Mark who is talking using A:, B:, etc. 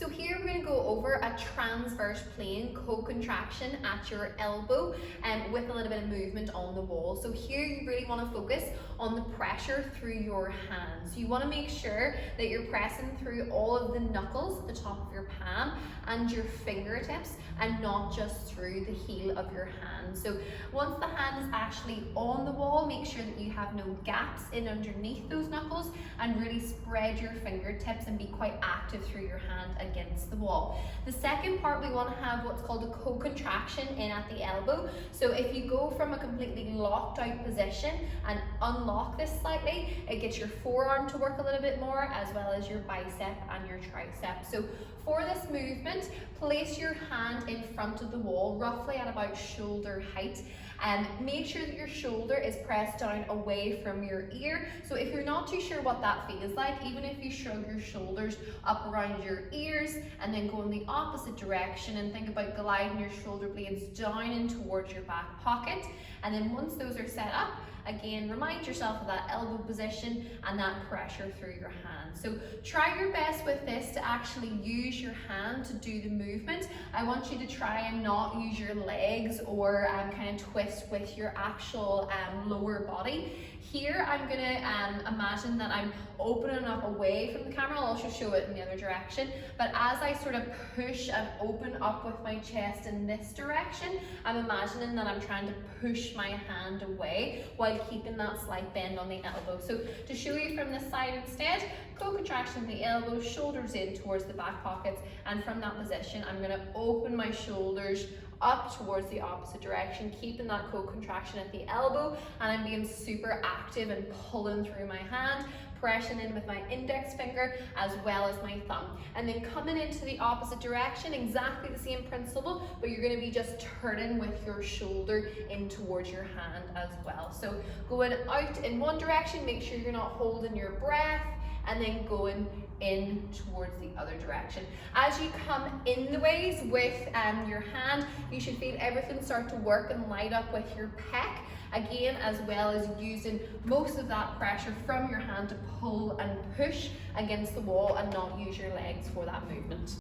A: So here we're going to go over a transverse plane co-contraction at your elbow and with a little bit of movement on the wall. So here you really want to focus on the pressure through your hands. You want to make sure that you're pressing through all of the knuckles at the top of your palm and your fingertips and not just through the heel of your hand. So once the hand is actually on the wall, make sure that you have no gaps in underneath those knuckles and really spread your fingertips and be quite active through your hand against the wall. The second part, we want to have what's called a co-contraction in at the elbow. So if you go from a completely locked out position and unlock this slightly, it gets your forearm to work a little bit more as well as your bicep and your tricep. So for this movement, place your hand in front of the wall, roughly at about shoulder height, and make sure that your shoulder is pressed down away from your ear. So if you're not too sure what that feels like, even if you shrug your shoulders up around your ears and then go in the opposite direction and think about gliding your shoulder blades down and towards your back pocket, and then once those are set up, again, remind yourself of that elbow position and that pressure through your hand. So try your best with this to actually use your hand to do the movement. I want you to try and not use your legs or kind of twist with your actual lower body. Here I'm gonna imagine that I'm opening up away from the camera. I'll also show it in the other direction. But as I sort of push and open up with my chest in this direction, I'm imagining that I'm trying to push my hand away while keeping that slight bend on the elbow. So to show you from this side instead, co-contraction of the elbow, shoulders in towards the back pockets, and from that position I'm gonna open my shoulders up towards the opposite direction, keeping that co-contraction at the elbow, and I'm being super active and pulling through my hand, pressing in with my index finger as well as my thumb. And then coming into the opposite direction, exactly the same principle, but you're going to be just turning with your shoulder in towards your hand as well. So going out in one direction, make sure you're not holding your breath, and then going in towards the other direction. As you come in the ways with your hand, you should feel everything start to work and light up with your pec, again, as well as using most of that pressure from your hand to pull and push against the wall and not use your legs for that movement.